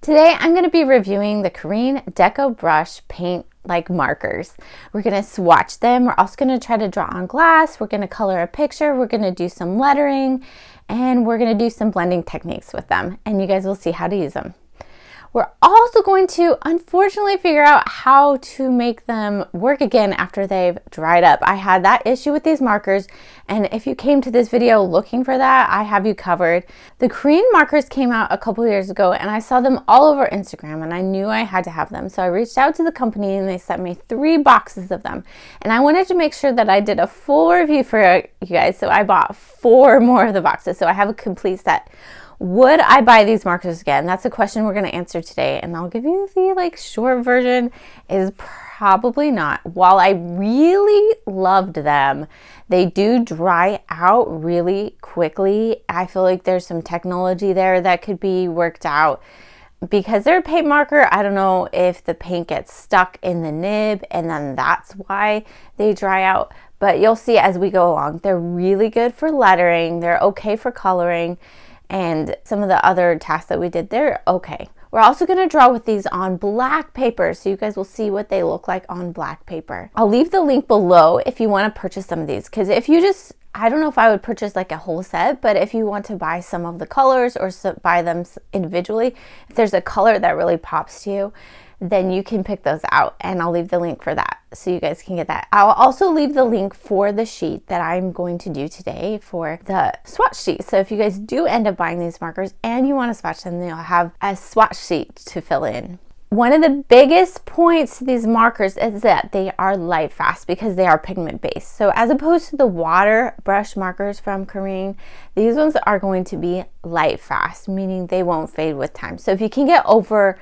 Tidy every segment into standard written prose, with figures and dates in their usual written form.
Today I'm going to be reviewing the Karin Decobrush paint markers. We're going to swatch them. We're also going to try to draw on glass. We're going to color a picture. We're going to do some lettering, and we're going to do some blending techniques with them, and you guys will see how to use them. We're also going to, unfortunately, figure out how to make them work again after they've dried up. I had that issue with these markers, and if you came to this video looking for that, I have you covered. The Karin markers came out a couple years ago, and I saw them all over Instagram, and I knew I had to have them. So I reached out to the company, and they sent me 3 boxes of them. And I wanted to make sure that I did a full review for you guys, so I bought 4 more of the boxes, so I have a complete set. Would I buy these markers again? That's a question we're going to answer today, and I'll give you the short version is probably not. While I really loved them, they do dry out really quickly. I feel like there's some technology there that could be worked out. Because they're a paint marker, I don't know if the paint gets stuck in the nib and then that's why they dry out. But you'll see as we go along. They're really good for lettering. They're okay for coloring. And some of the other tasks that we did, they're okay. We're also going to draw with these on black paper, so you guys will see what they look like on black paper. I'll leave the link below if you want to purchase some of these, because if you just, I don't know if I would purchase a whole set, but if you want to buy some of the colors or buy them individually, if there's a color that really pops to you, then you can pick those out, and I'll leave the link for that so you guys can get that. I'll also leave the link for the sheet that I'm going to do today for the swatch sheet. So if you guys do end up buying these markers and you want to swatch them, then you'll have a swatch sheet to fill in. One of the biggest points to these markers is that they are light fast because they are pigment based. So as opposed to the water brush markers from Karin, these ones are going to be light fast, meaning they won't fade with time. So if you can get over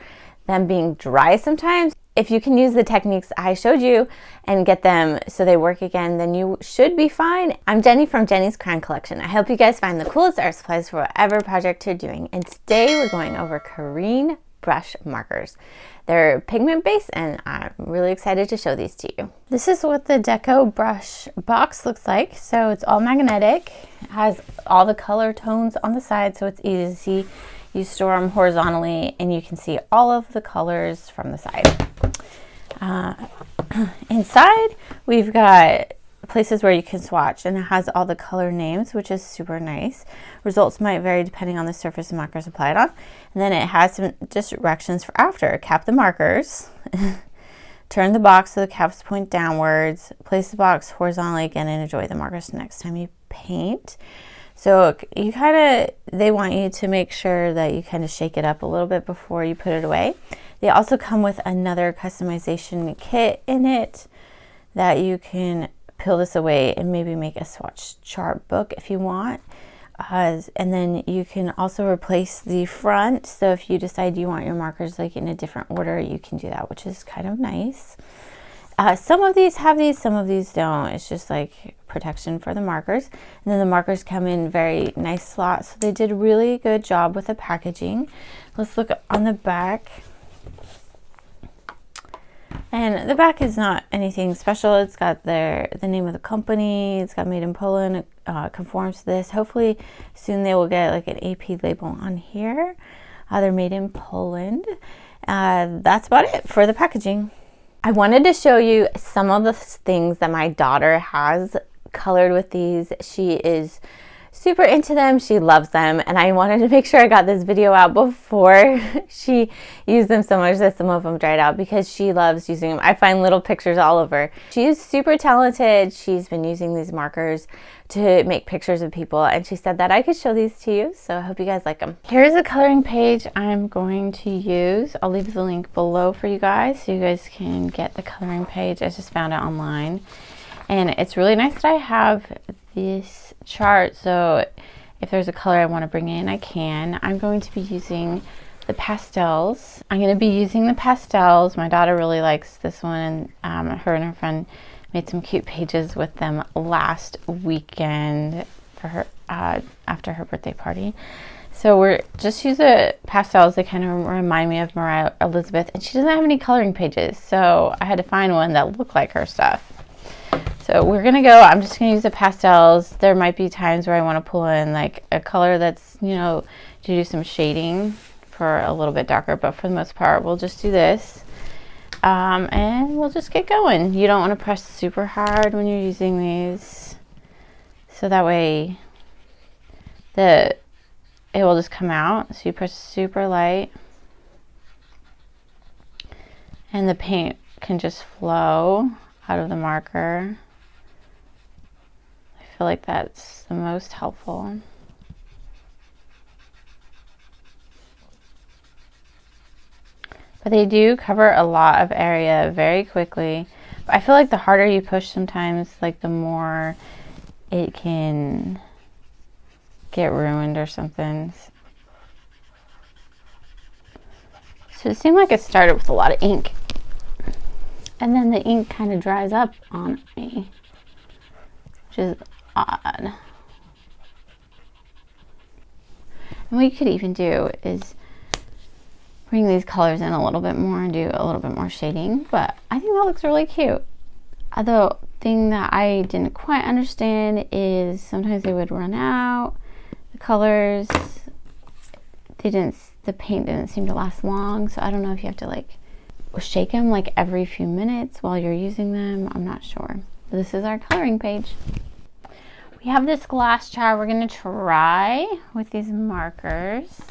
them being dry sometimes, if you can use the techniques I showed you and get them so they work again, then you should be fine. I'm Jenny from Jenny's Karin Collection. I hope you guys find the coolest art supplies for whatever project you're doing. And today we're going over Karin brush markers. They're pigment based, and I'm really excited to show these to you. This is what the Decobrush box looks like. So it's all magnetic. It has all the color tones on the side, so it's easy to see. You store them horizontally and you can see all of the colors from the side. Inside, we've got places where you can swatch, and it has all the color names, which is super nice. Results might vary depending on the surface the markers applied on. And then it has some just directions for after. Cap the markers, turn the box so the caps point downwards, place the box horizontally again, and enjoy the markers next time you paint. So you they want you to make sure that you kind of shake it up a little bit before you put it away. They also come with another customization kit in it that you can peel this away and maybe make a swatch chart book if you want. And then you can also replace the front. So if you decide you want your markers in a different order, you can do that, which is kind of nice. Some of these have these, some of these don't. It's just protection for the markers. And then the markers come in very nice slots. So they did a really good job with the packaging. Let's look on the back. And the back is not anything special. It's got the name of the company. It's got made in Poland. It conforms to this. Hopefully soon they will get an AP label on here. They're made in Poland. That's about it for the packaging. I wanted to show you some of the things that my daughter has colored with these. She is super into them. She loves them, and I wanted to make sure I got this video out before she used them so much that some of them dried out, because she loves using them. I find little pictures all over. She is super talented. She's been using these markers to make pictures of people, and she said that I could show these to you, so I hope you guys like them. Here's a coloring page I'm going to use. I'll leave the link below for you guys so you guys can get the coloring page. I just found it online, and it's really nice that I have this chart, so if there's a color I want to bring in, I can. I'm going to be using the pastels. I'm going to be using the pastels. My daughter really likes this one, and her and her friend made some cute pages with them last weekend for her after her birthday party. So we're just use the pastels. They kind of remind me of Mariah Elizabeth, and she doesn't have any coloring pages, so I had to find one that looked like her stuff. So we're gonna go, I'm just gonna use the pastels. There might be times where I want to pull in a color that's, to do some shading for a little bit darker, but for the most part, we'll just do this. And we'll just get going. You don't want to press super hard when you're using these, so that way it will just come out. So you press super light, and the paint can just flow out of the marker. I feel like that's the most helpful. But they do cover a lot of area very quickly. But I feel like the harder you push sometimes, like the more it can get ruined or something. So it seemed like it started with a lot of ink. And then the ink kind of dries up on me, which is odd. And what you could even do is bring these colors in a little bit more and do a little bit more shading, but I think that looks really cute. The thing that I didn't quite understand is sometimes they would run out, the colors, the paint didn't seem to last long, so I don't know if you have to like shake them like every few minutes while you're using them. I'm not sure. This is our coloring page. We have this glass jar we're going to try with these markers.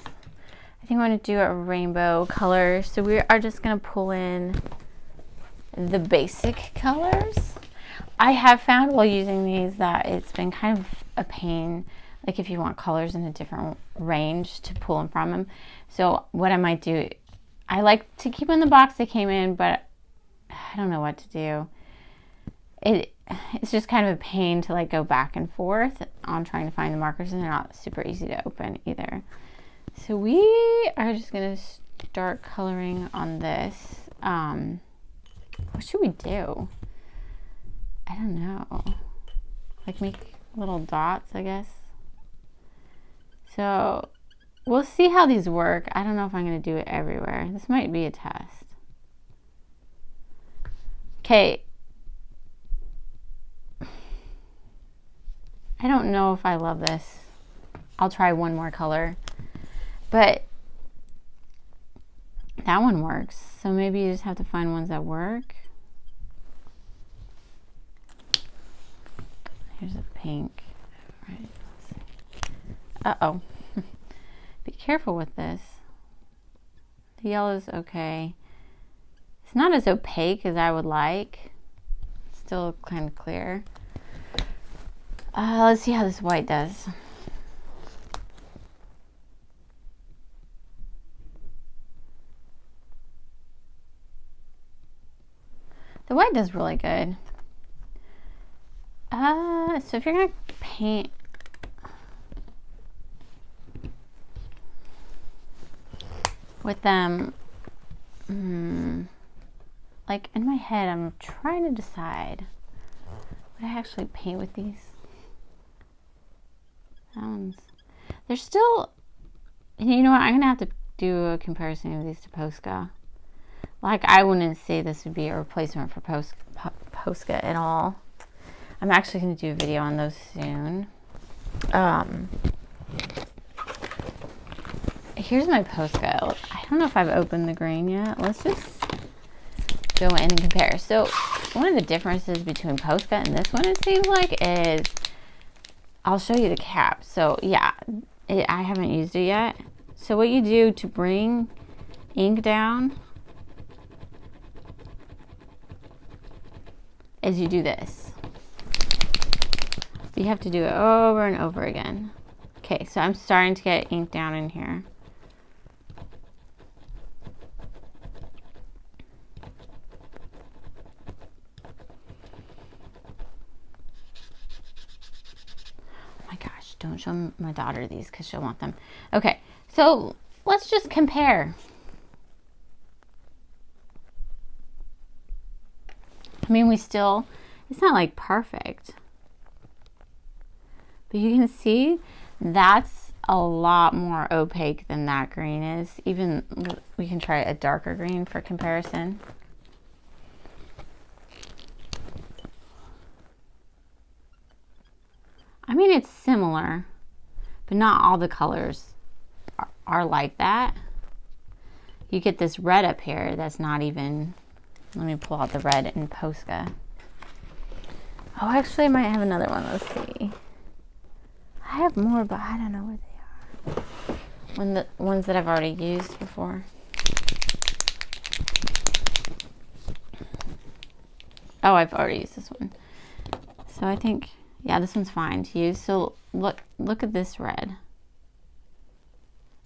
I think I want to do a rainbow color, so we are just going to pull in the basic colors. I have found while using these that it's been kind of a pain, like if you want colors in a different range to pull them from them. So what I might do, I like to keep them in the box they came in, but I don't know what to do. It's just kind of a pain to like go back and forth on trying to find the markers, and they're not super easy to open either. So we are just going to start coloring on this. What should we do? I don't know. Like make little dots, I guess. So we'll see how these work. I don't know if I'm going to do it everywhere. This might be a test. Okay. I don't know if I love this. I'll try one more color. But that one works. So maybe you just have to find ones that work. Here's a pink. All right, let's see. Uh-oh. Be careful with this. The yellow's okay. It's not as opaque as I would like. It's still kind of clear. Let's see how this white does. The white does really good. So if you're gonna paint with them, like in my head, I'm trying to decide would I actually paint with these. They're still, you know what? I'm gonna have to do a comparison of these to Posca. Like, I wouldn't say this would be a replacement for Posca at all. I'm actually going to do a video on those soon. Here's my Posca. I don't know if I've opened the green yet. Let's just go in and compare. So, one of the differences between Posca and this one, it seems like, is I'll show you the cap. So, yeah, I haven't used it yet. So, what you do to bring ink down is you do this. You have to do it over and over again. Okay, so I'm starting to get ink down in here. Oh my gosh, don't show my daughter these because she'll want them. Okay, so let's just compare. I mean, it's not like perfect. But you can see that's a lot more opaque than that green is. Even we can try a darker green for comparison. I mean, it's similar, but not all the colors are like that. you get this red up here that's not even, let me pull out the red in Posca. Oh, actually I might have another one. Let's see. I have more, but I don't know where they are. The ones that I've already used before. Oh, I've already used this one. So I think, yeah, this one's fine to use. So look at this red.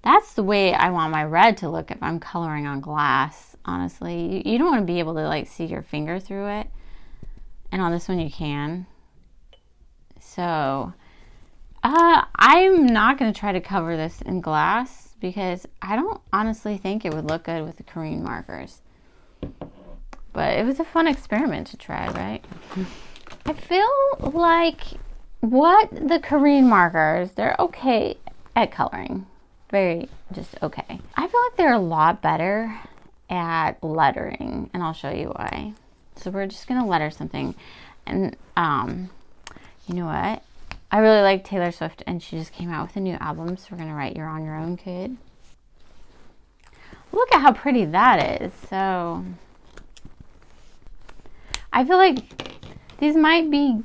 That's the way I want my red to look if I'm coloring on glass, honestly. You don't want to be able to like see your finger through it. And on this one you can. So I'm not going to try to cover this in glass because I don't honestly think it would look good with the Karin markers. But it was a fun experiment to try, right? I feel like the Karin markers, they're okay at coloring. Very just okay. I feel like they're a lot better at lettering, and I'll show you why. So we're just gonna letter something. And you know what? I really like Taylor Swift, and she just came out with a new album, so we're gonna write You're on Your Own, Kid. Look at how pretty that is. So I feel like these might be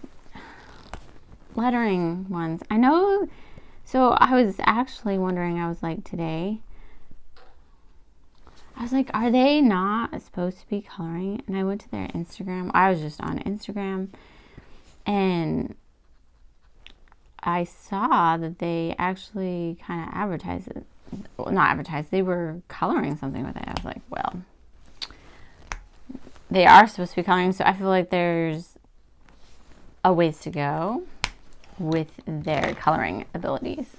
lettering ones. I know. So I was actually wondering, I was like today, I was like, are they not supposed to be coloring? And I went to their Instagram. I was just on Instagram and I saw that they actually kind of advertised it. Well, not advertised, they were coloring something with it. I was like, well, they are supposed to be coloring, so I feel like there's a ways to go with their coloring abilities.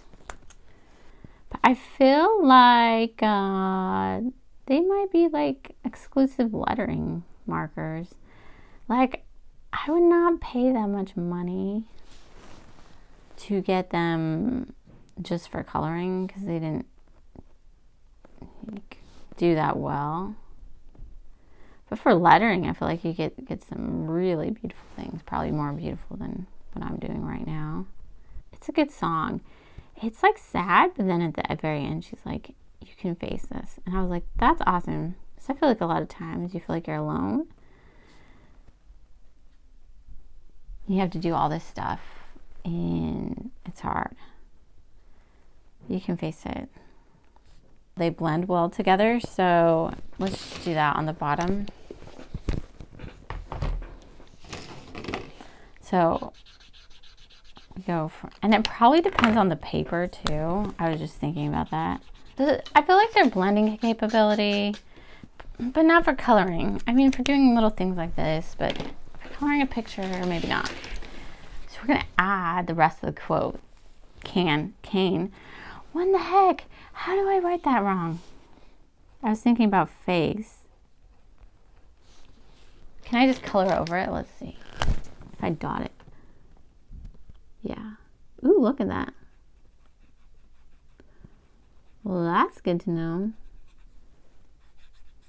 But I feel like they might be like exclusive lettering markers. Like, I would not pay that much money to get them just for coloring because they didn't do that well. But for lettering, I feel like you get some really beautiful things, probably more beautiful than what I'm doing right now. It's a good song. It's like sad, but then at the very end, she's like, you can face this. And I was like, that's awesome. So I feel like a lot of times you feel like you're alone. You have to do all this stuff, and it's hard. You can face it. They blend well together, so let's just do that on the bottom. So go for, and it probably depends on the paper too. I was just thinking about that. I feel like their blending capability, but not for coloring. I mean, for doing little things like this, but for coloring a picture, maybe not. So we're gonna add the rest of the quote. Kane. What the heck? How do I write that wrong? I was thinking about face. Can I just color over it? Let's see. If I dot it. Yeah. Ooh, look at that. Well, that's good to know.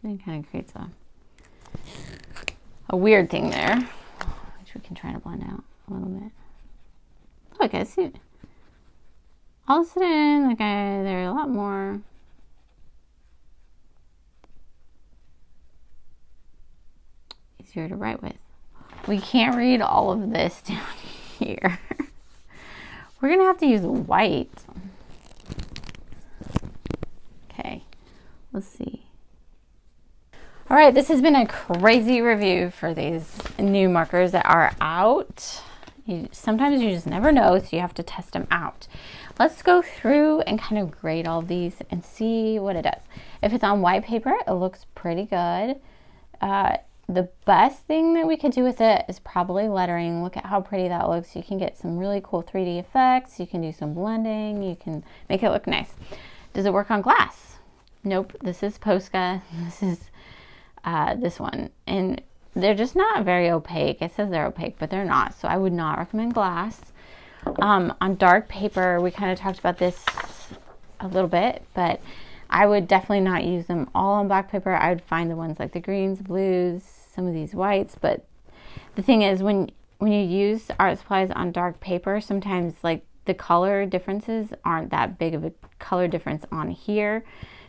It kind of creates a weird thing there, which we can try to blend out a little bit. Look, I see. All of a sudden, like they're a lot more. Easier to write with. We can't read all of this down here. We're gonna have to use white. Okay, let's see. All right, this has been a crazy review for these new markers that are out. Sometimes you just never know, so you have to test them out. Let's go through and kind of grade all these and see what it does. If it's on white paper, it looks pretty good. The best thing that we could do with it is probably lettering. Look at how pretty that looks. You can get some really cool 3D effects. You can do some blending. You can make it look nice. Does it work on glass? Nope. This is Posca. This is this one. And they're just not very opaque. It says they're opaque, but they're not. So I would not recommend glass. On dark paper, we kind of talked about this a little bit, but I would definitely not use them all on black paper. I would find the ones like the greens, blues, some of these whites. But the thing is, when you use art supplies on dark paper, sometimes like the color differences aren't that big of a color difference on here.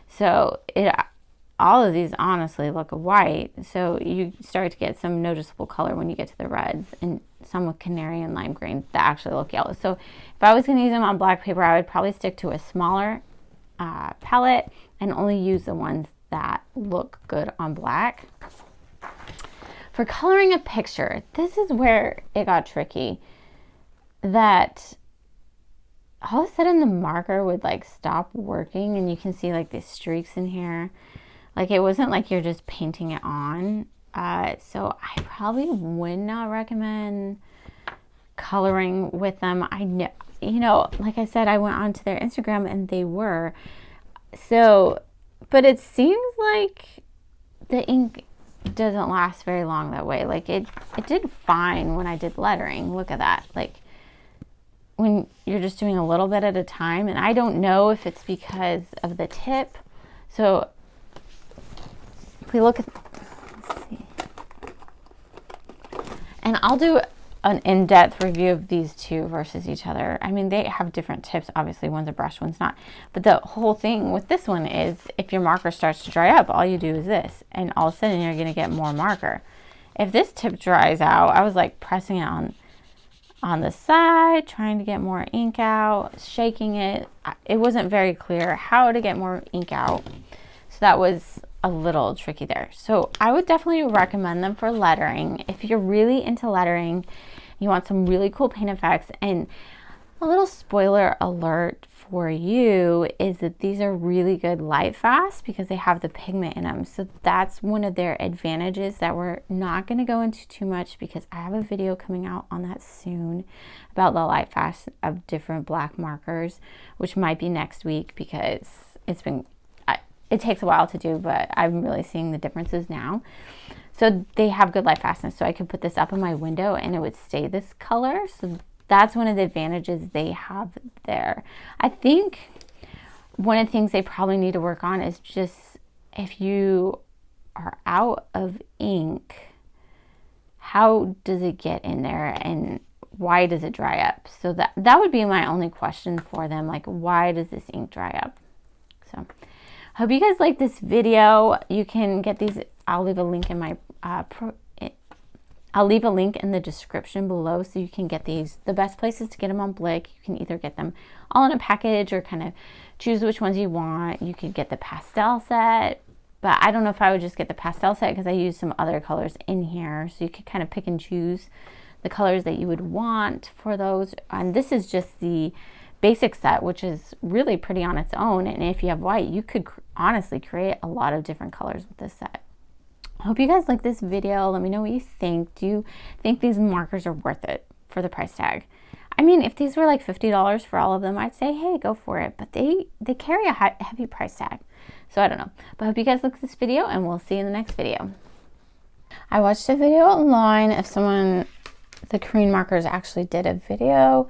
So all of these honestly look white, so you start to get some noticeable color when you get to the reds, and some with canary and lime green that actually look yellow. So if I was going to use them on black paper, I would probably stick to a smaller palette and only use the ones that look good on black. For coloring a picture, this is where it got tricky. That all of a sudden the marker would like stop working, and you can see like these streaks in here. Like it wasn't like you're just painting it on. So I probably would not recommend coloring with them. I know, you know, like I said, I went onto their Instagram and they were. So, but it seems like the ink doesn't last very long that way. Like it did fine when I did lettering. Look at that. Like when you're just doing a little bit at a time, and I don't know if it's because of the tip. So if we look at, let's see, and I'll do an in-depth review of these two versus each other. I mean, they have different tips. Obviously, one's a brush, one's not. But the whole thing with this one is if your marker starts to dry up, all you do is this, and all of a sudden you're going to get more marker. If this tip dries out, I was like pressing it on the side, trying to get more ink out, shaking it. It wasn't very clear how to get more ink out. So that was a little tricky there. So I would definitely recommend them for lettering. If you're really into lettering, you want some really cool paint effects. And a little spoiler alert for you is that these are really good light fast because they have the pigment in them. So that's one of their advantages that we're not going to go into too much, because I have a video coming out on that soon about the light fast of different black markers, which might be next week because it takes a while to do, but I'm really seeing the differences now. So they have good light fastness. So I could put this up in my window and it would stay this color. So that's one of the advantages they have there. I think one of the things they probably need to work on is just if you are out of ink, how does it get in there and why does it dry up? So that would be my only question for them. Like, why does this ink dry up? So hope you guys like this video. You can get these. I'll leave a link in my I'll leave a link in the description below so you can get these. The best places to get them on Blick. You can either get them all in a package or kind of choose which ones you want. You could get the pastel set, but I don't know if I would just get the pastel set because I use some other colors in here. So you could kind of pick and choose the colors that you would want for those. And this is just the basic set, which is really pretty on its own. And if you have white, you could honestly create a lot of different colors with this set. I hope you guys like this video. Let me know what you think. Do you think these markers are worth it for the price tag? I mean, if these were like $50 for all of them, I'd say, hey, go for it. But they carry a heavy price tag. So I don't know. But I hope you guys like this video, and we'll see you in the next video. I watched a video online of someone, the Karin Markers actually did a video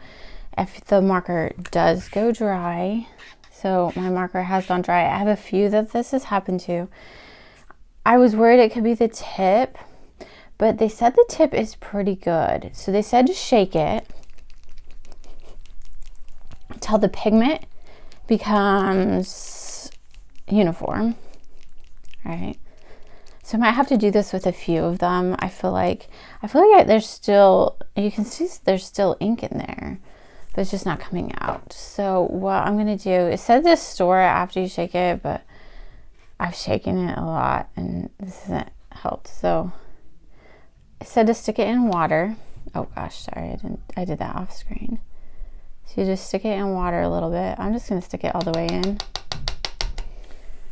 if the marker does go dry. So my marker has gone dry. I have a few that this has happened to. I was worried it could be the tip, but they said the tip is pretty good. So they said to shake it until the pigment becomes uniform. All right. So I might have to do this with a few of them. I feel like there's still, you can see there's still ink in there, but it's just not coming out. So what I'm going to do, it said to store it after you shake it, but I've shaken it a lot and this hasn't helped. So it said to stick it in water. Oh gosh, sorry, I did that off screen. So you just stick it in water a little bit. I'm just gonna stick it all the way in.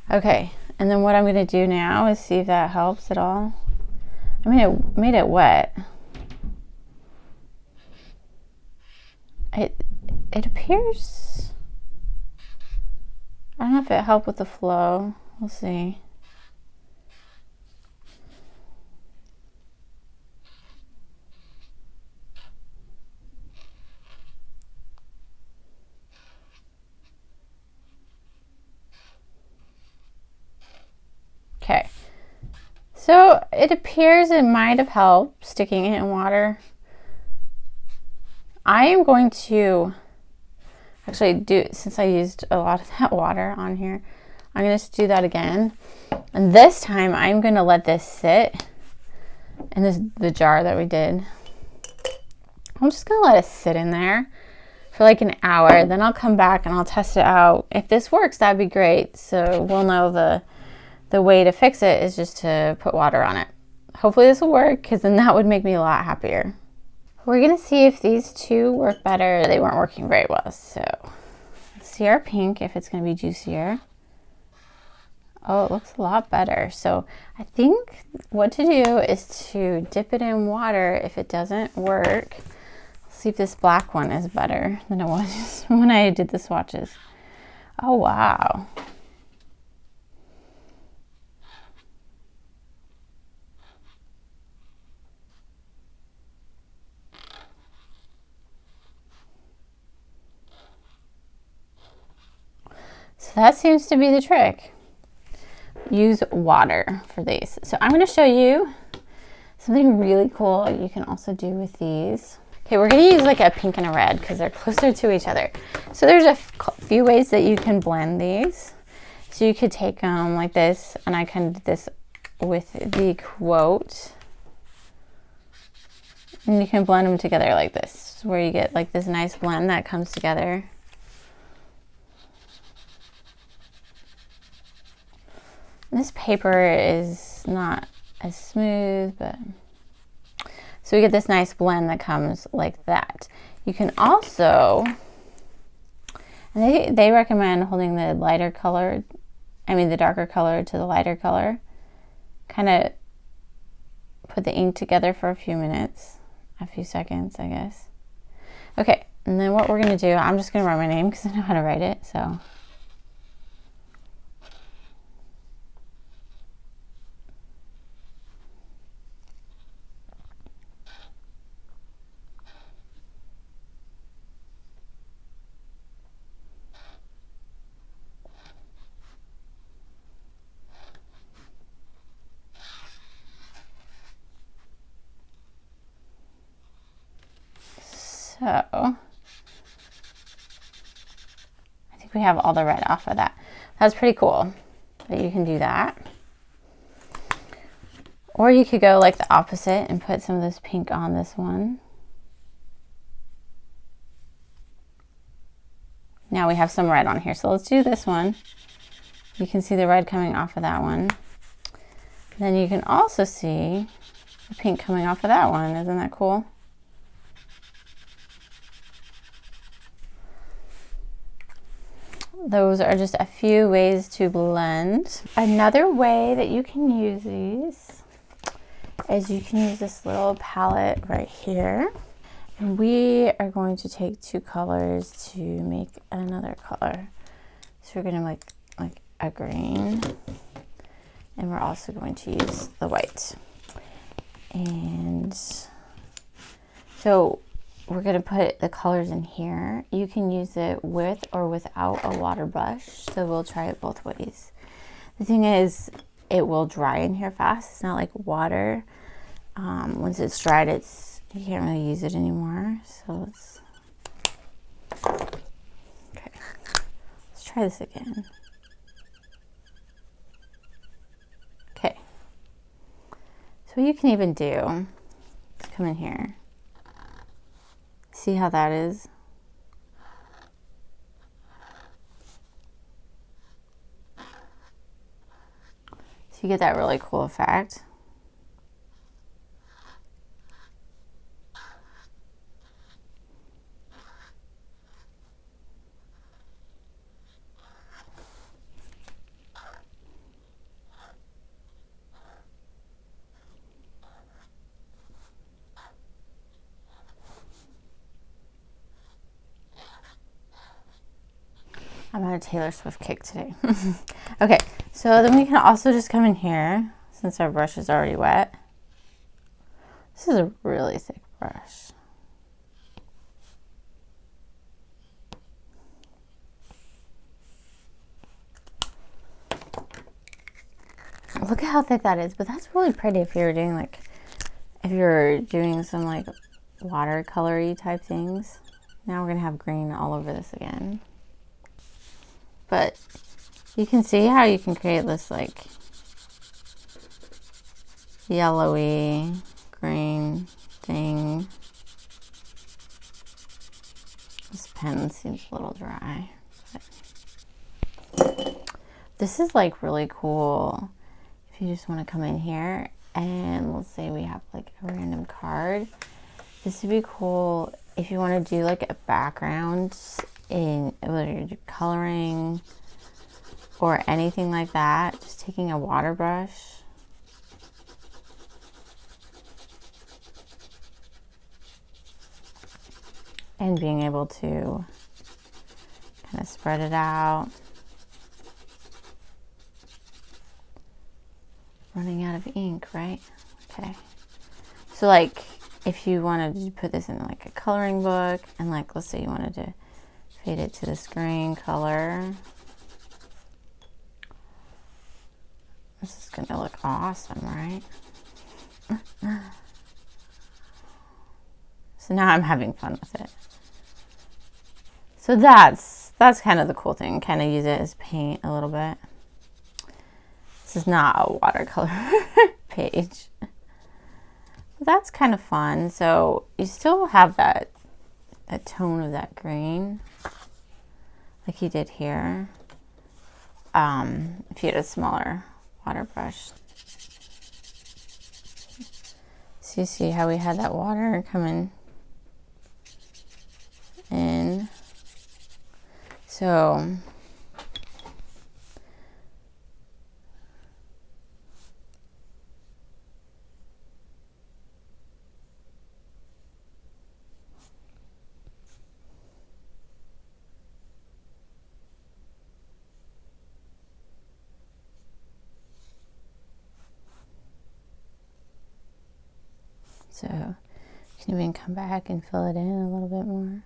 Okay, and then what I'm gonna do now is see if that helps at all. I mean, it made it wet. It appears, I don't know if it helped with the flow. We'll see. Okay. So it appears it might have helped sticking it in water. I am going to actually do, since I used a lot of that water on here, I'm going to do that again. And this time I'm going to let this sit in the jar that we did. I'm just going to let it sit in there for like an hour. Then I'll come back and I'll test it out. If this works, that'd be great. So we'll know the way to fix it is just to put water on it. Hopefully this will work, because then that would make me a lot happier. We're going to see if these two work better. They weren't working very well. So let's see our pink, if it's going to be juicier. Oh, it looks a lot better. So I think what to do is to dip it in water. If it doesn't work, let's see if this black one is better than it was when I did the swatches. Oh, wow. So that seems to be the trick. Use water for these. So I'm going to show you something really cool you can also do with these. Okay, we're going to use like a pink and a red because they're closer to each other. So there's a few ways that you can blend these. So you could take them like this, and I kind of did this with the quote. And you can blend them together like this, where you get like this nice blend that comes together. This paper is not as smooth, but so we get this nice blend that comes like that. You can also, and they recommend holding the lighter color, the darker color to the lighter color. Kind of put the ink together for a few minutes, a few seconds, I guess. Okay, and then what we're gonna do, I'm just gonna write my name because I know how to write it, so. So I think we have all the red off of that. That's pretty cool that you can do that. Or you could go like the opposite and put some of this pink on this one. Now we have some red on here. So let's do this one. You can see the red coming off of that one. Then you can also see the pink coming off of that one. Isn't that cool? Those are just a few ways to blend. Another way that you can use these is you can use this little palette right here. And we are going to take two colors to make another color. So we're going to make like a green. And we're also going to use the white. And so we're going to put the colors in here. You can use it with or without a water brush. So we'll try it both ways. The thing is, it will dry in here fast. It's not like water. Once it's dried, you can't really use it anymore. So let's try this again. Okay. So what you can even do is come in here. See how that is? So you get that really cool effect. I'm on a Taylor Swift kick today. Okay, so then we can also just come in here, since our brush is already wet. This is a really thick brush. Look at how thick that is, but that's really pretty if you're doing some like watercolory type things. Now we're gonna have green all over this again. But You can see how you can create this like yellowy green thing. This pen seems a little dry, but this is like really cool. If you just want to come in here and let's say we have like a random card. This would be cool if you want to do like a background in whether you're coloring or anything like that. Just taking a water brush and being able to kind of spread it out. Running out of ink, right? Okay. So like if you wanted to put this in like a coloring book and like let's say you wanted to fade it to this green color. This is gonna look awesome, right? So now I'm having fun with it. So that's kind of the cool thing. Kind of use it as paint a little bit. This is not a watercolor page. That's kind of fun. So you still have that tone of that green, like you did here. If you had a smaller water brush. So you see how we had that water coming in. So you can even come back and fill it in a little bit more.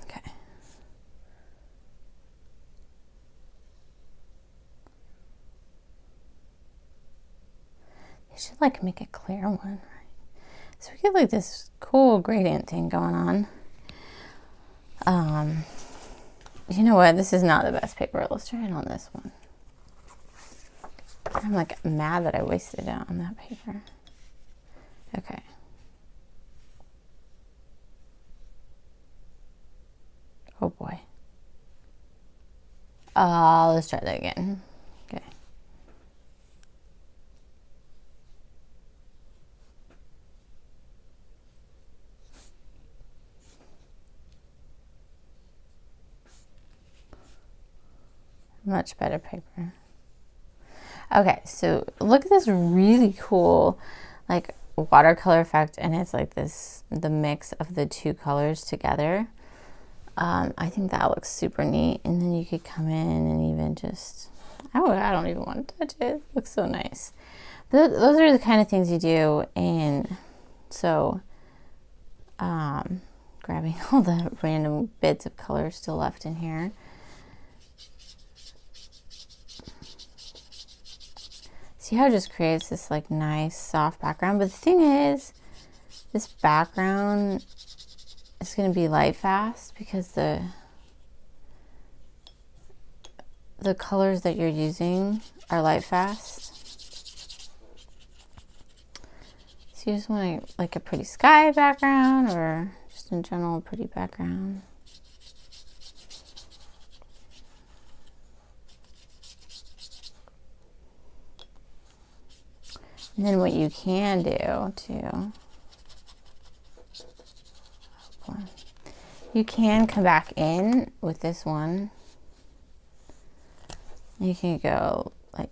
Okay. They should like make a clear one, right? So we get like this cool gradient thing going on. You know what? This is not the best paper. Let's try it on this one. I'm like mad that I wasted it on that paper. Okay. Oh boy. Let's try that again. Okay. Much better paper. Okay, so look at this really cool like watercolor effect, and it's like this, the mix of the two colors together. I think that looks super neat. And then you could come in and even just, oh, I don't even want to touch it. It looks so nice. Those are the kind of things you do. And so grabbing all the random bits of color still left in here. See how it just creates this like nice soft background. But the thing is, this background is going to be light fast because the colors that you're using are light fast. So you just want like a pretty sky background, or just in general a pretty background. And then what you can do too, you can come back in with this one. You can go like,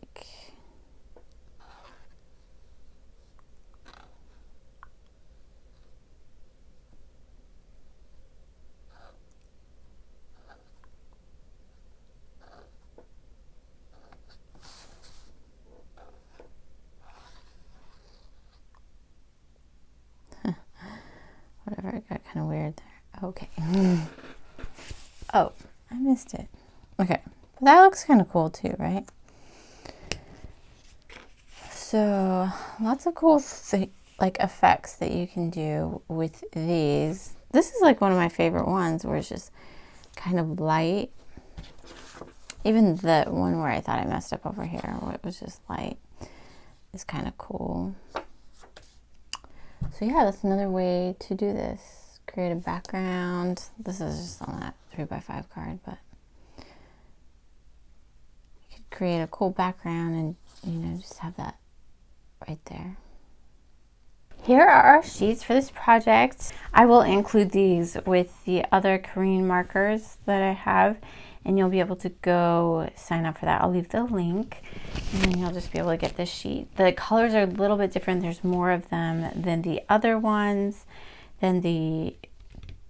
whatever, it got kind of weird there. Okay. Oh, I missed it. Okay, but that looks kind of cool too, right? So lots of cool like effects that you can do with these. This is like one of my favorite ones where it's just kind of light. Even the one where I thought I messed up over here, where it was just light, is kind of cool. So yeah, that's another way to do this. Create a background. This is just on that 3x5 card, but you could create a cool background and, you know, just have that right there. Here are our sheets for this project. I will include these with the other Karin markers that I have, and you'll be able to go sign up for that. I'll leave the link, and then you'll just be able to get this sheet. The colors are a little bit different. There's more of them than the other ones, than the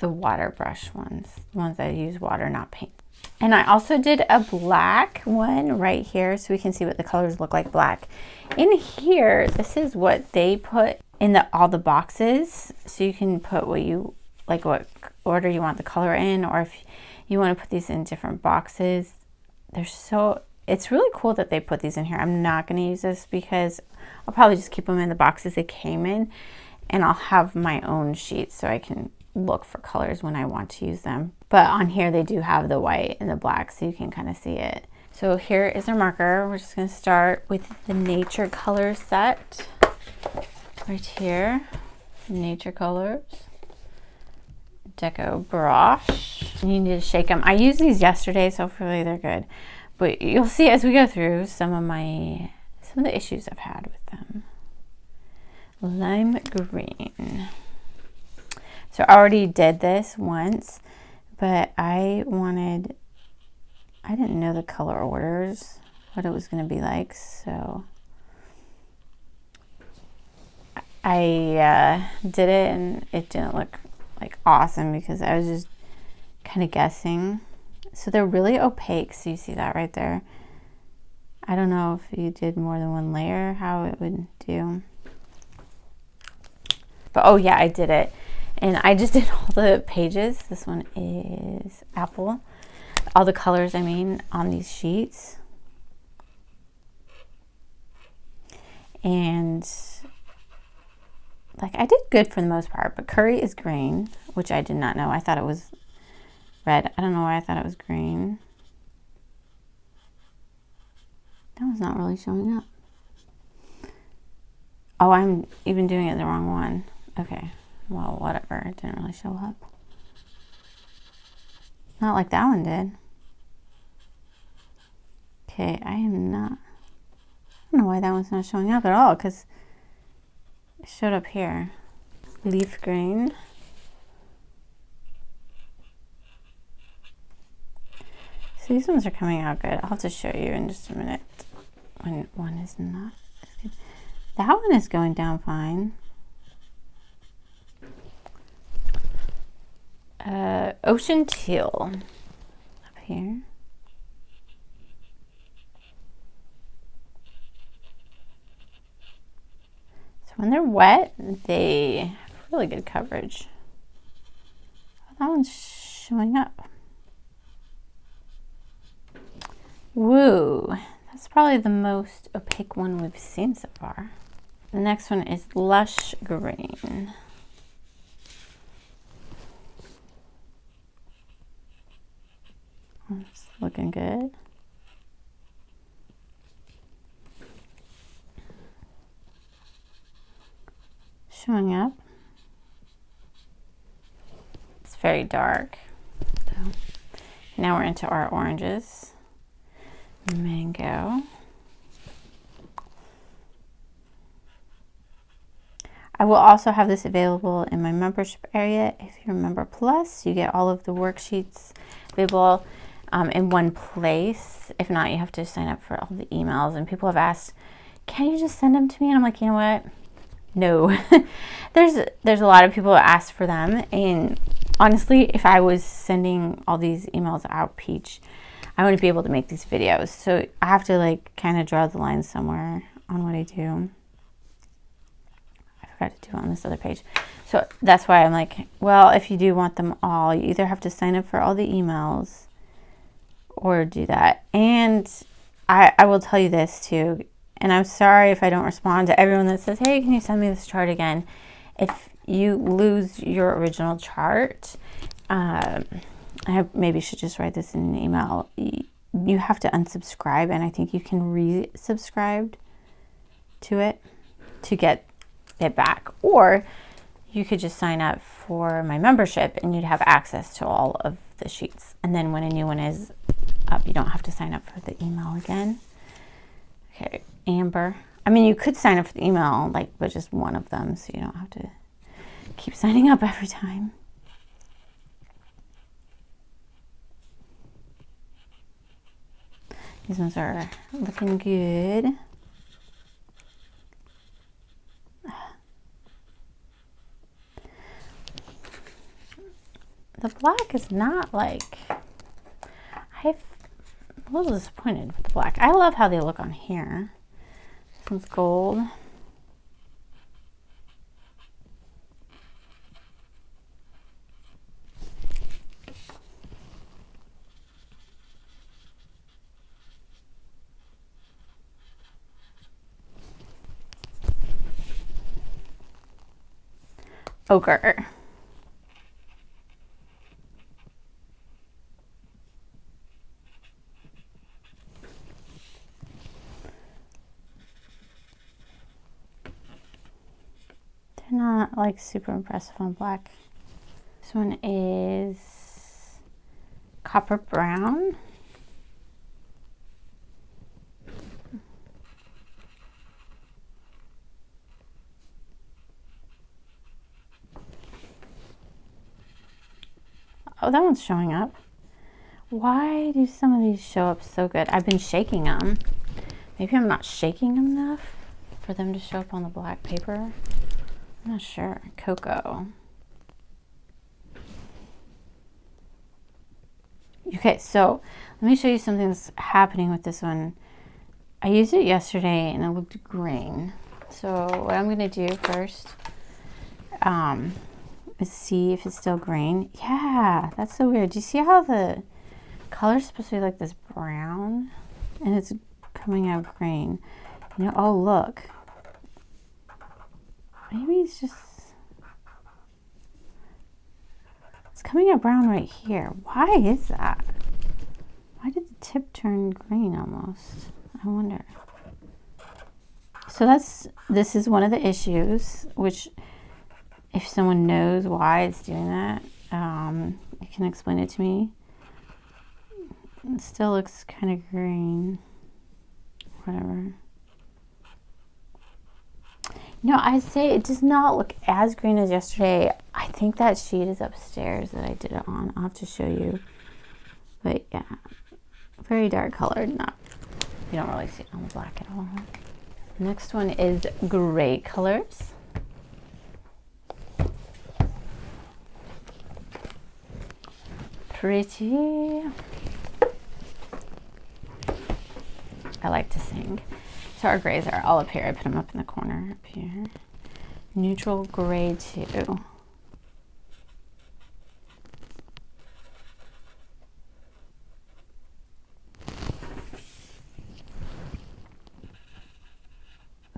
water brush ones, the ones that use water, not paint. And I also did a black one right here so we can see what the colors look like black. In here, this is what they put in all the boxes, so you can put what you like, what order you want the color in, or if you want to put these in different boxes. It's really cool that they put these in here. I'm not going to use this because I'll probably just keep them in the boxes they came in, and I'll have my own sheets so I can look for colors when I want to use them. But on here they do have the white and the black, so you can kind of see it. So here is our marker. We're just going to start with the nature color set right here. Nature colors, Decobrush. You need to shake them. I used these yesterday, so hopefully they're good. But you'll see as we go through some of the issues I've had with them. Lime green. So I already did this once, but I didn't know the color orders, what it was going to be like, so I did it, and it didn't look like awesome because I was just kind of guessing. So they're really opaque, so you see that right there. I don't know if you did more than one layer, how it would do. But oh yeah, I did it. And I just did all the pages. This one is apple. All the colors, I mean, on these sheets. And like I did good for the most part, but curry is green, which I did not know. I thought it was red. I don't know why I thought it was green. That was not really showing up. Oh, I'm even doing it the wrong one. Okay. Well, whatever. It didn't really show up. Not like that one did. Okay, I don't know why that one's not showing up at all, because it showed up here. Leaf green. So these ones are coming out good. I'll have to show you in just a minute when one is not as good. That one is going down fine. Ocean teal up here. So when they're wet, they have really good coverage. Oh, that one's showing up. Woo, that's probably the most opaque one we've seen so far. The next one is lush green. It's looking good. Showing up. It's very dark. So now we're into our oranges. Mango. I will also have this available in my membership area. If you're a member plus, you get all of the worksheets available in one place. If not, you have to sign up for all the emails. And people have asked, can you just send them to me? And I'm like, you know what? No. There's a lot of people who ask for them. And honestly, if I was sending all these emails out, Peach, I wouldn't be able to make these videos. So I have to like kind of draw the line somewhere on what I do. I forgot to do it on this other page. So that's why I'm like, well, if you do want them all, you either have to sign up for all the emails or do that. And I will tell you this too, And I'm sorry if I don't respond to everyone that says, hey, can you send me this chart again? If you lose your original chart, I maybe should just write this in an email. You have to unsubscribe, and I think you can resubscribe to it to get it back. Or you could just sign up for my membership and you'd have access to all of the sheets. And then when a new one is up, you don't have to sign up for the email again. Okay, Amber. I mean, you could sign up for the email, like, but just one of them, so you don't have to keep signing up every time. These ones are looking good. The black is not like, I'm a little disappointed with the black. I love how they look on here. This one's gold. Ochre. They're not like super impressive on black. This one is copper brown. Oh, that one's showing up. Why do some of these show up so good? I've been shaking them. Maybe I'm not shaking them enough for them to show up on the black paper. I'm not sure. Cocoa. Okay, so let me show you something that's happening with this one. I used it yesterday and it looked green. So what I'm going to do first is see if it's still green. Yeah, that's so weird. Do you see how the color's supposed to be like this brown and it's coming out green? You know, oh look. Maybe it's just, it's coming out brown right here. Why is that? Why did the tip turn green almost? I wonder. So this is one of the issues, which if someone knows why it's doing that, you can explain it to me. It still looks kind of green. Whatever. No, I say it does not look as green as yesterday. I think that sheet is upstairs that I did it on. I'll have to show you. But yeah, very dark colored. Not, you don't really see it on the black at all. Next one is gray colors. Pretty. I like to sing. So our grays are all up here. I put them up in the corner up here. Neutral gray 2.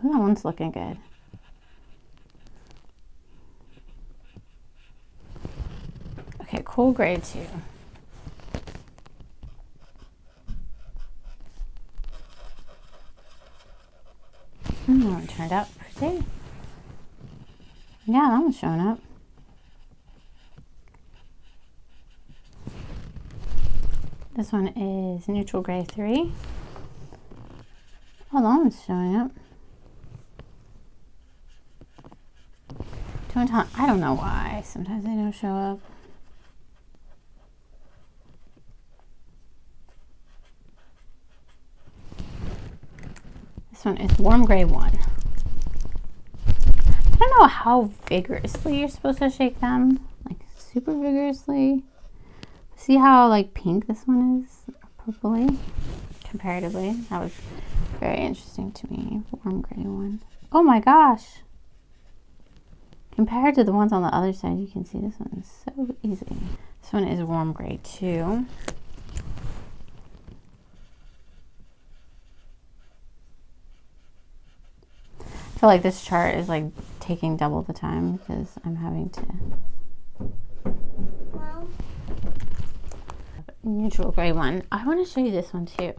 Ooh, that one's looking good. Okay, cool gray 2. It turned out pretty. Yeah, that one's showing up. This one is neutral gray 3. Oh, that one's showing up. I don't know why. Sometimes they don't show up. This one is warm gray 1. I don't know how vigorously you're supposed to shake them. Like super vigorously. See how like pink this one is? Purpley. Comparatively. That was very interesting to me. Warm gray 1. Oh my gosh. Compared to the ones on the other side, you can see this one is so easy. This one is warm gray 2. feel like this chart is like taking double the time because I'm having to. Neutral gray one. I want to show you this one too.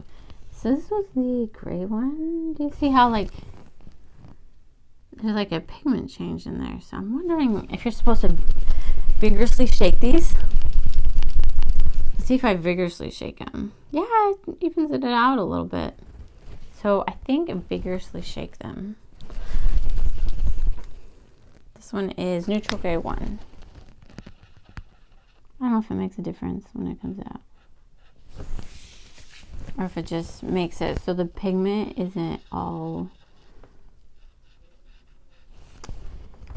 So this was the gray one. Do you see how like there's like a pigment change in there? So I'm wondering if you're supposed to vigorously shake these. Let's see if I vigorously shake them. Yeah, it evens it out a little bit. So I think vigorously shake them. This one is neutral gray 1. I don't know if it makes a difference when it comes out, or if it just makes it so the pigment isn't all,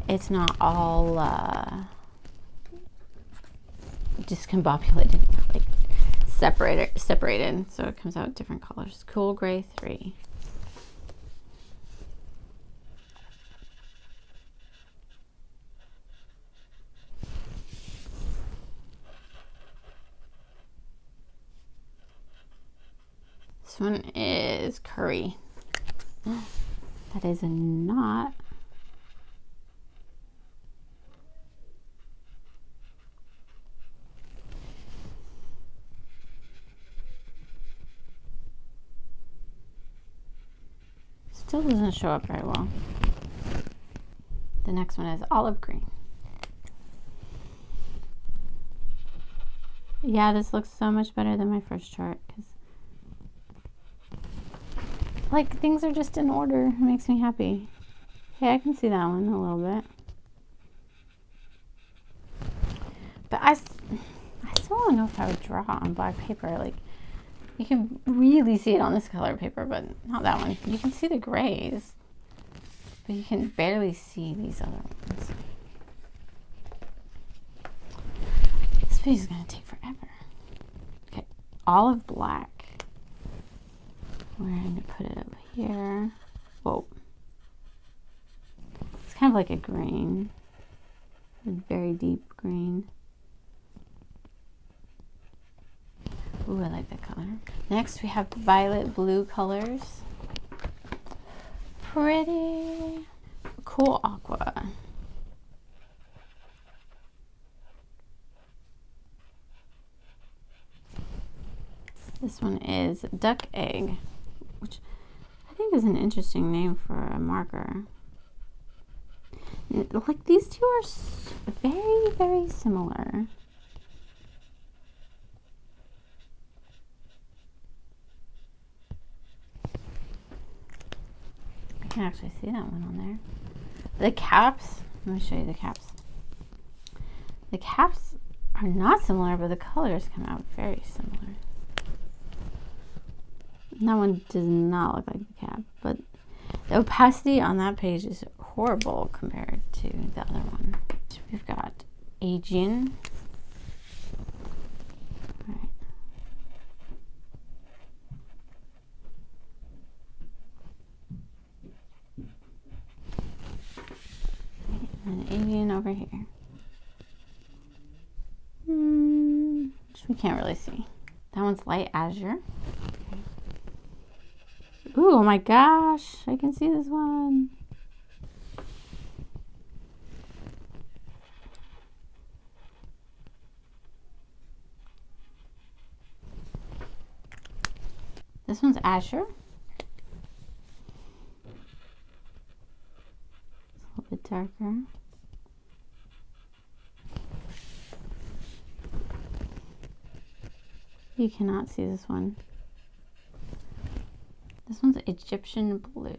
it's not all discombobulated, like separated, so it comes out different colors. Cool gray 3. This one is curry. That is not. Still doesn't show up very well. The next one is olive green. Yeah, this looks so much better than my first chart because like things are just in order. It makes me happy. Okay, I can see that one a little bit. But I still don't know if I would draw on black paper. Like, you can really see it on this color paper, but not that one. You can see the grays, but you can barely see these other ones. This video is going to take forever. Okay, olive black. We're going to put it over here. Whoa. It's kind of like a green, a very deep green. Ooh, I like that color. Next, we have the violet blue colors. Pretty. Cool aqua. This one is duck egg, which I think is an interesting name for a marker. Like these two are very, very similar. I can actually see that one on there. The caps, let me show you the caps. The caps are not similar, but the colors come out very similar. That one does not look like the cap, but the opacity on that page is horrible compared to the other one. So we've got Aegean. All right. And Aegean over here. Which we can't really see. That one's light azure. Ooh, oh my gosh, I can see this one. This one's azure. It's a little bit darker. You cannot see this one. This one's Egyptian blue.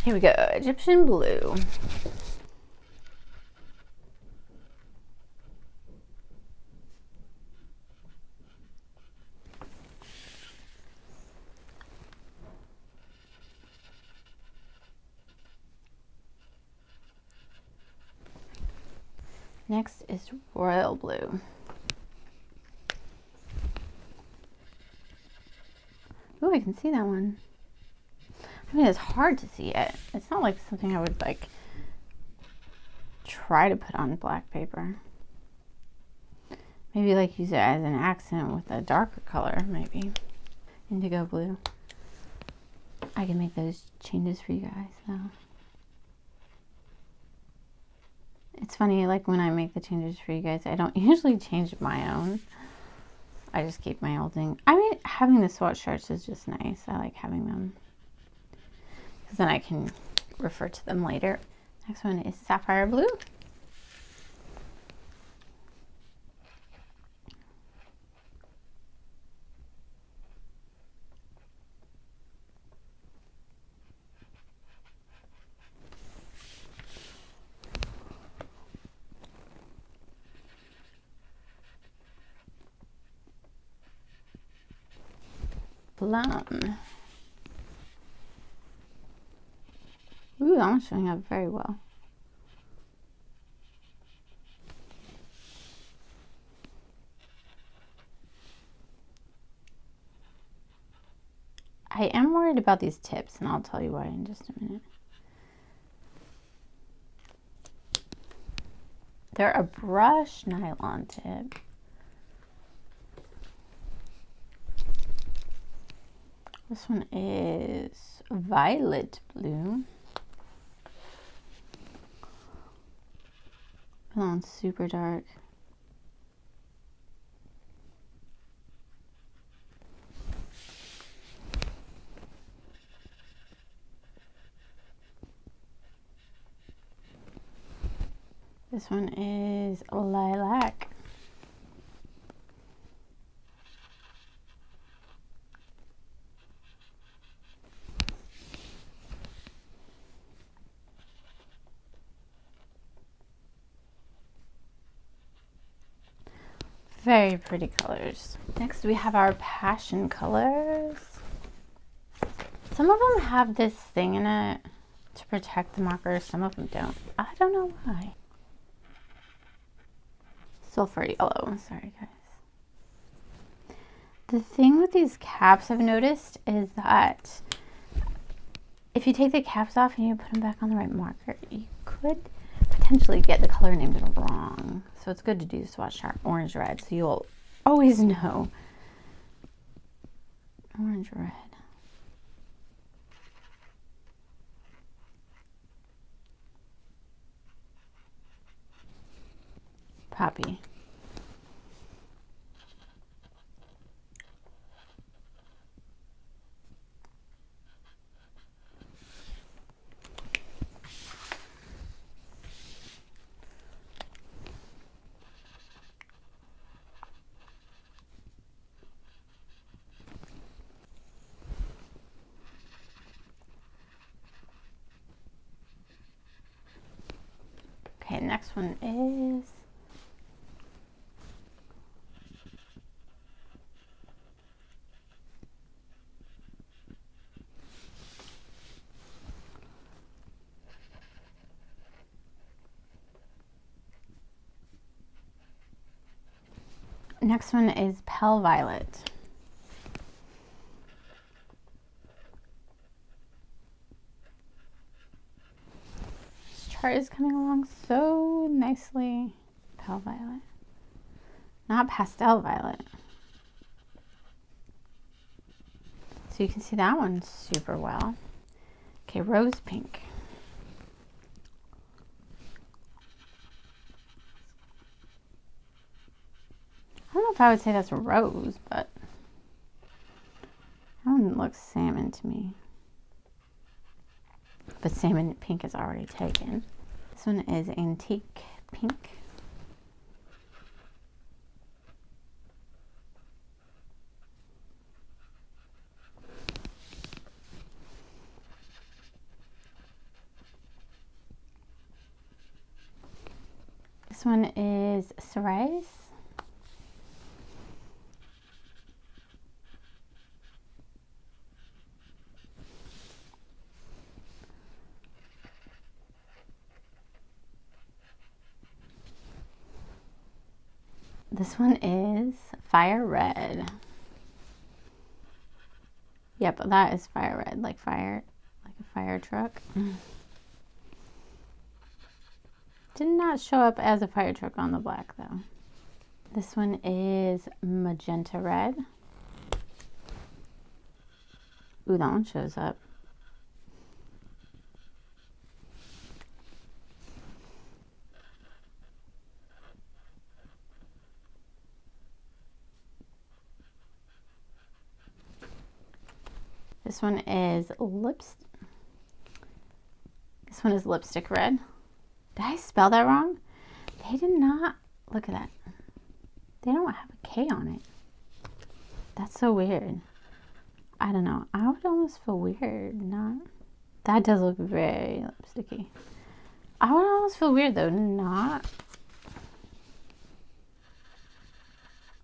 Here we go, Egyptian blue. Next is royal blue. Oh, I can see that one. I mean, it's hard to see it. It's not like something I would like try to put on black paper. Maybe like use it as an accent with a darker color, maybe. Indigo blue. I can make those changes for you guys though. It's funny, like when I make the changes for you guys, I don't usually change my own. I just keep my old thing. I mean, having the swatch charts is just nice. I like having them because then I can refer to them later. Next one is Sapphire Blue. Plum. Ooh, that one's showing up very well. I am worried about these tips, and I'll tell you why in just a minute. They're a brush nylon tip. This one is Violet Blue. That one's super dark. This one is Lilac. Very pretty colors. Next we have our passion colors. Some of them have this thing in it to protect the markers, some of them don't. I don't know why. Sulfur yellow, sorry guys. The thing with these caps I've noticed is that if you take the caps off and you put them back on the right marker, you could potentially get the color names wrong. So it's good to do swatch chart orange red so you'll always know. Orange red. Poppy. Okay, next one is Pale Violet. This chart is coming along so nicely. Pale Violet. Not Pastel Violet. So you can see that one super well. Okay, Rose Pink. I don't know if I would say that's rose, but that one looks salmon to me. But salmon pink is already taken. This one is Antique Pink. This one is Cerise. This one is Fire Red. Yep, that is fire red, like fire, like a fire truck. Did not show up as a fire truck on the black though. This one is Magenta Red. Ooh, that one shows up. This one is lipstick red. Did I spell that wrong? They did not. Look at that. They don't have a K on it. That's so weird. I don't know. I would almost feel weird not. That does look very lipsticky. I would almost feel weird though not.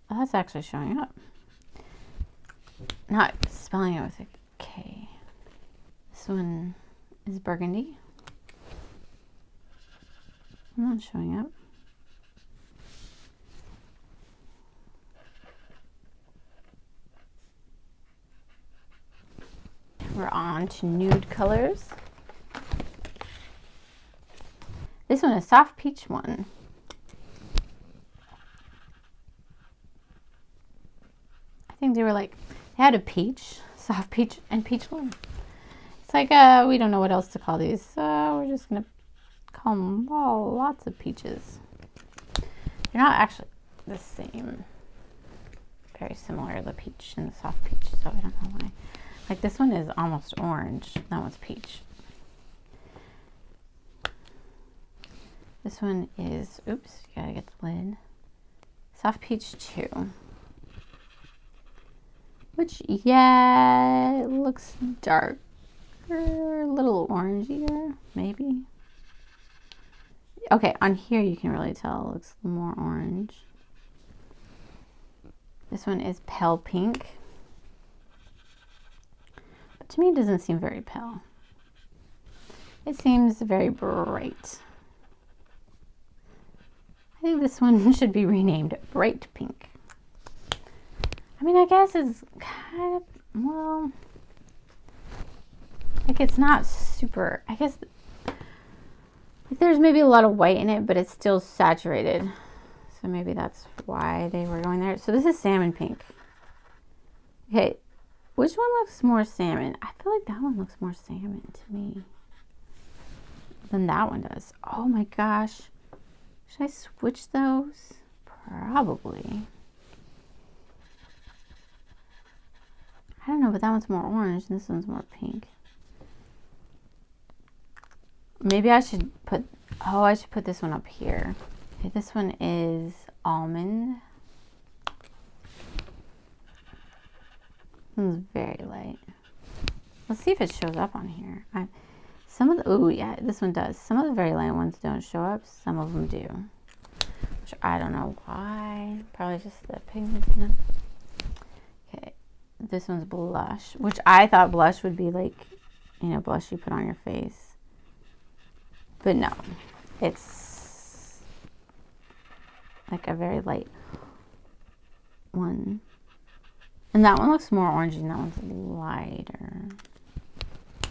Oh, that's actually showing up. Not spelling it with a K. This one is burgundy. Not showing up. We're on to nude colors. This one is soft peach one. I think they were like, they had a peach, soft peach, and peach one. It's like, we don't know what else to call these, so we're just gonna call them lots of peaches. They're not actually the same. Very similar, the peach and the soft peach, so I don't know why. Like this one is almost orange. That one's peach. This one is, oops, you gotta get the lid. Soft peach 2. Which, yeah, it looks darker, a little orangier, maybe. Okay, on here you can really tell it looks more orange. This one is pale pink. But to me it doesn't seem very pale. It seems very bright. I think this one should be renamed bright pink. I mean, I guess it's kind of, well, like it's not super, I guess, like there's maybe a lot of white in it, but it's still saturated. So maybe that's why they were going there. So this is salmon pink. Okay, which one looks more salmon? I feel like that one looks more salmon to me than that one does. Oh my gosh. Should I switch those? Probably. I don't know, but that one's more orange and this one's more pink. Maybe I should put, oh, I should put this one up here. Okay, this one is almond. This one's very light. Let's see if it shows up on here. Some of the, oh yeah, this one does. Some of the very light ones don't show up. Some of them do. Which I don't know why. Probably just the pigments in them. Okay, this one's blush, which I thought blush would be like, you know, blush you put on your face. But no, it's like a very light one. And that one looks more orangey and that one's lighter.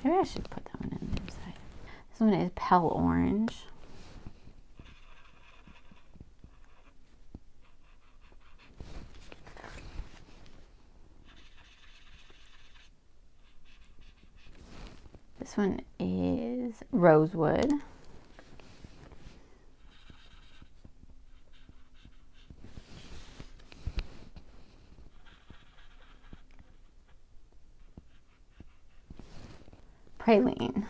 Maybe I should put that one in the inside. This one is pale orange. This one is rosewood. Praline.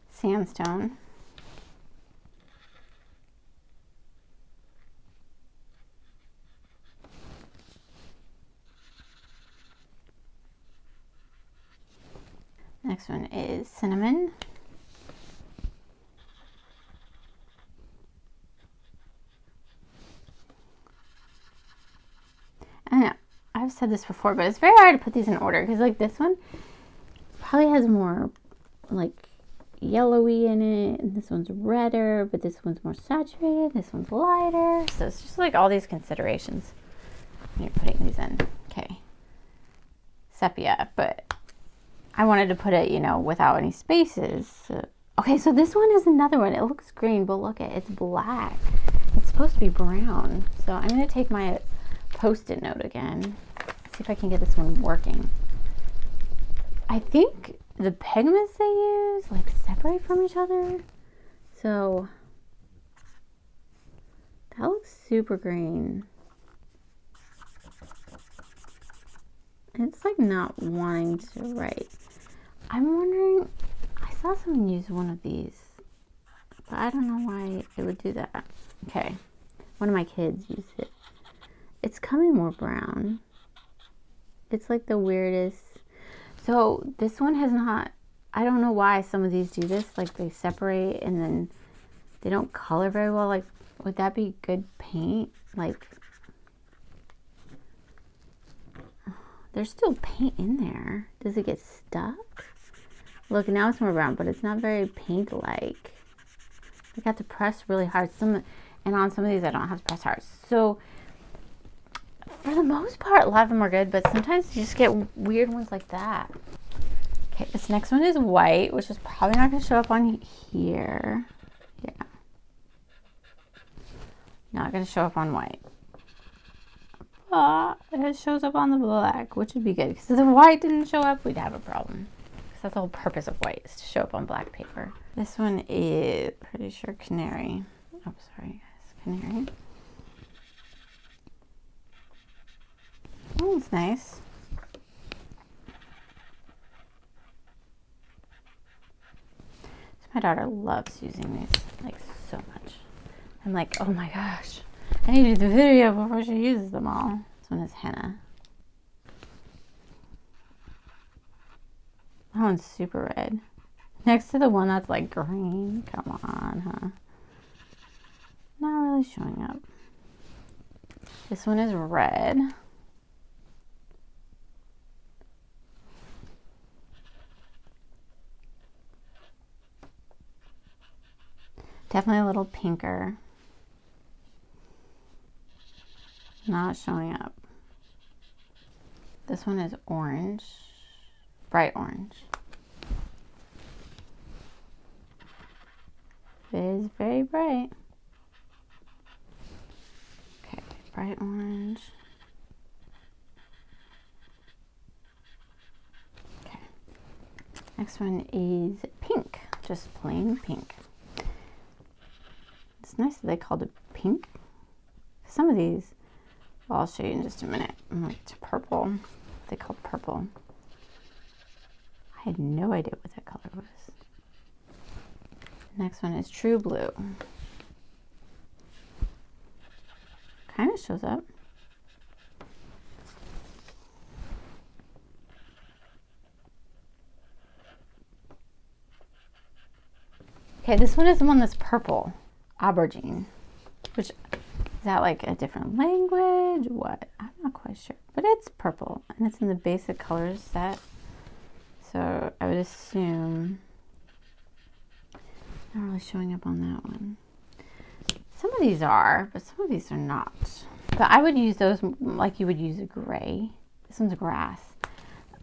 Sandstone. Next one is cinnamon. I know, I've said this before, but it's very hard to put these in order because like this one probably has more like yellowy in it, and this one's redder, but this one's more saturated, this one's lighter. So it's just like all these considerations when you're putting these in. Okay, sepia, but I wanted to put it, you know, without any spaces. So, okay, so this one is another one. It looks green, but look at it, it's black. It's supposed to be brown. So I'm going to take my Post-it note again. See if I can get this one working. I think the pigments they use like separate from each other. So that looks super green. It's like not wanting to write. I'm wondering, I saw someone use one of these, but I don't know why it would do that. Okay, one of my kids used it. It's coming more brown. It's like the weirdest. So this one has not, I don't know why some of these do this, like they separate and then they don't color very well. Like, would that be good paint? Like, there's still paint in there. Does it get stuck? Look, now it's more brown, but it's not very paint-like. I got to press really hard. And on some of these, I don't have to press hard. So, for the most part, a lot of them are good, but sometimes you just get weird ones like that. Okay, this next one is white, which is probably not going to show up on here. Yeah. Not going to show up on white. It shows up on the black, which would be good. Because if the white didn't show up, we'd have a problem. Because that's the whole purpose of white, is to show up on black paper. This one is, pretty sure, canary. Oh, sorry, guys. Canary. Oh, it's nice. My daughter loves using these, like, so much. I'm like, oh my gosh, I need to do the video before she uses them all. This one is henna. That one's super red. Next to the one that's like green. Come on, huh? Not really showing up. This one is red. Definitely a little pinker. Not showing up. This one is orange. Bright orange. It is very bright. Okay, bright orange. Okay. Next one is pink. Just plain pink. It's nice that they called it pink. Some of these, well, I'll show you in just a minute. I'm like to purple. They called purple. I had no idea what that color was. Next one is true blue. Kind of shows up. Okay, this one is the one that's purple. Aubergine, which is that like a different language? What? I'm not quite sure, but it's purple and it's in the basic colors set. So I would assume not really showing up on that one. Some of these are, but some of these are not. But I would use those like you would use a gray. This one's grass.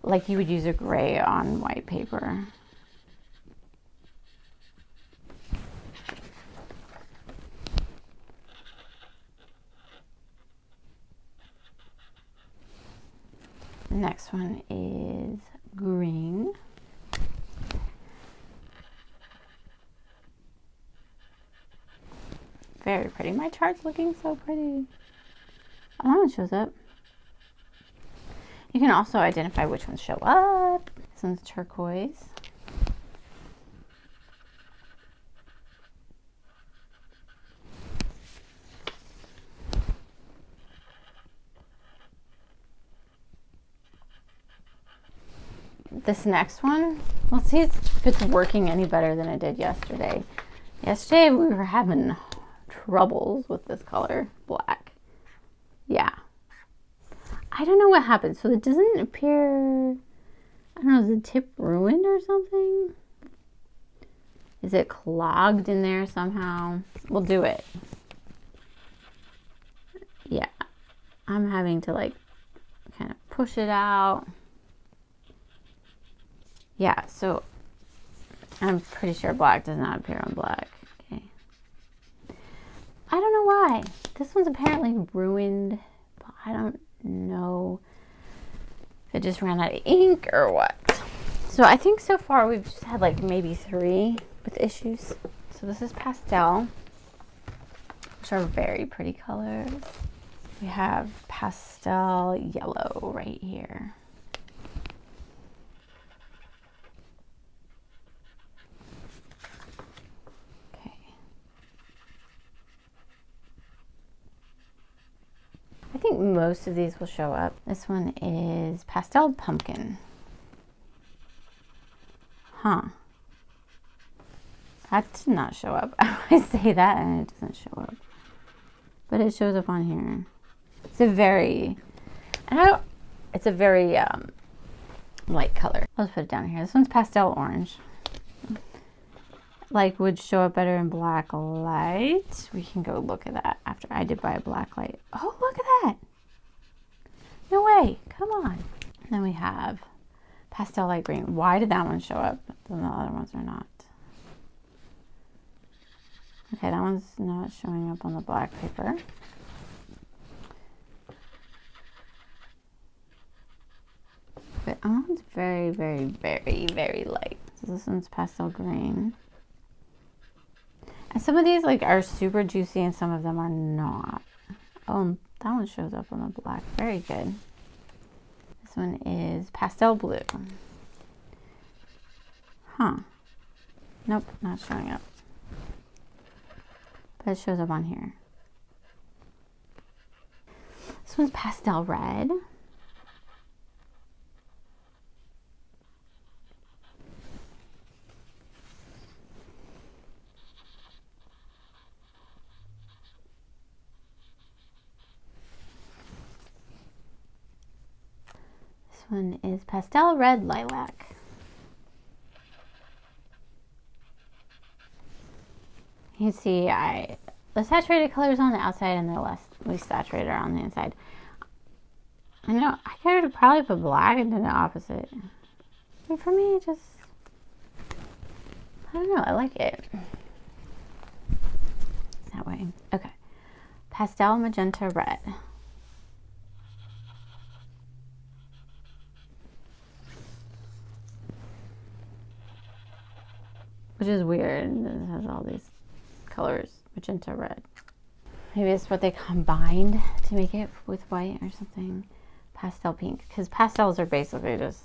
Like you would use a gray on white paper. The next one is green. Very pretty. My chart's looking so pretty. Oh, that one shows up. You can also identify which ones show up. This one's turquoise. This next one, let's see if it's working any better than it did yesterday. Yesterday we were having troubles with this color, black. Yeah. I don't know what happened. So it doesn't appear, I don't know, is the tip ruined or something? Is it clogged in there somehow? We'll do it. Yeah. I'm having to like kind of push it out. Yeah, so I'm pretty sure black does not appear on black. Okay. I don't know why. This one's apparently ruined, but I don't know if it just ran out of ink or what. So I think so far we've just had like maybe 3 with issues. So this is pastel, which are very pretty colors. We have pastel yellow right here. Okay. I think most of these will show up. This one is pastel pumpkin. Huh. That did not show up. I say that and it doesn't show up. But it shows up on here. It's a very, it's a very light color. Let's put it down here. This one's pastel orange. Like would show up better in black light. We can go look at that after I did buy a black light. Oh, look at that. No way. Come on. And then we have pastel light green. Why did that one show up? Then the other ones are not. Okay, that one's not showing up on the black paper. But that one's very, very, very, very light. So this one's pastel green. And some of these like are super juicy and some of them are not. Oh, that one shows up on the black. Very good. This one is pastel blue. Huh. Nope, not showing up. But it shows up on here. This one's pastel red. This one is pastel red lilac. You can see the saturated colors on the outside and the least saturated are on the inside. I know I could probably put black and do the opposite. But for me, just, I don't know, I like it that way. Okay. Pastel magenta red. Which is weird. It has all these colors, magenta red. Maybe it's what they combined to make it with white or something. Pastel pink, because pastels are basically just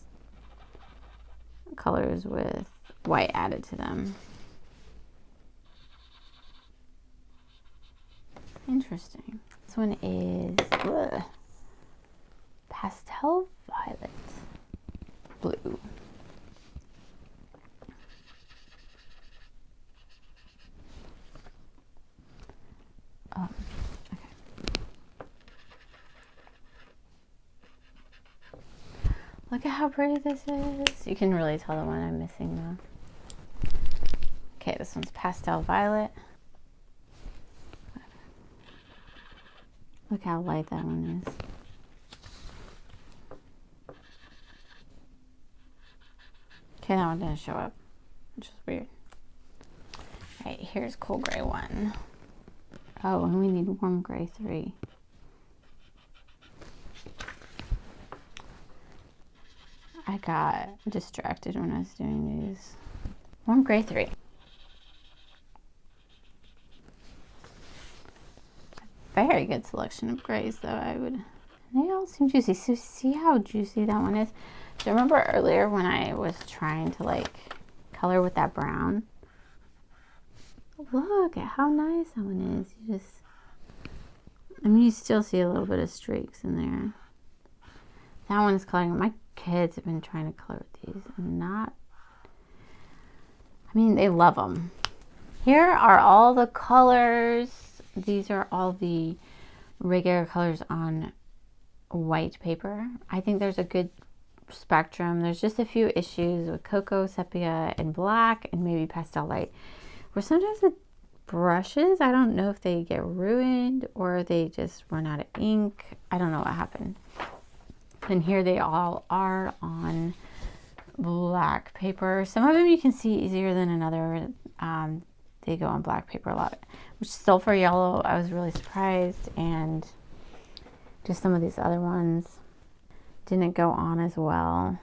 colors with white added to them. Interesting. This one is pastel violet blue. Oh, okay. Look at how pretty this is. You can really tell the one I'm missing though. Okay, this one's pastel violet. Look how light that one is. Okay, that one didn't show up, which is weird. All right, here's cool gray 1. Oh, and we need warm gray 3. I got distracted when I was doing these. Warm gray 3. Very good selection of grays though, they all seem juicy. So see how juicy that one is? Do you remember earlier when I was trying to like color with that brown? Look at how nice that one is. You just, I mean, you still see a little bit of streaks in there. That one is coloring. My kids have been trying to color with these and not, I mean, they love them. Here are all the colors. These are all the regular colors on white paper. I think there's a good spectrum. There's just a few issues with cocoa, sepia, and black, and maybe pastel light. Where sometimes the brushes, I don't know if they get ruined or they just run out of ink. I don't know what happened. And here they all are on black paper. Some of them you can see easier than another. They go on black paper a lot, which still for yellow, I was really surprised. And just some of these other ones didn't go on as well.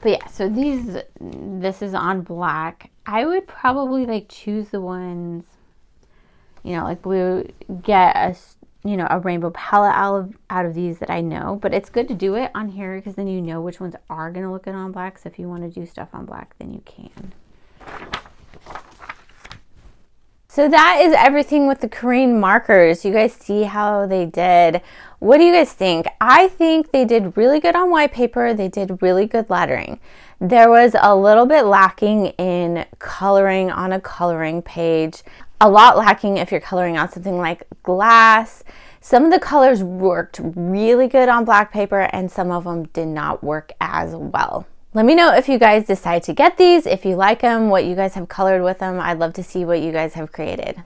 But yeah, so this is on black. I would probably like choose the ones, you know, like blue, get a, you know, a rainbow palette out of these that I know, but it's good to do it on here because then you know which ones are going to look good on black. So if you want to do stuff on black, then you can. So that is everything with the Karin markers. You guys see how they did. What do you guys think? I think they did really good on white paper. They did really good lettering. There was a little bit lacking in coloring on a coloring page. A lot lacking if you're coloring on something like glass. Some of the colors worked really good on black paper and some of them did not work as well. Let me know if you guys decide to get these, if you like them, what you guys have colored with them. I'd love to see what you guys have created.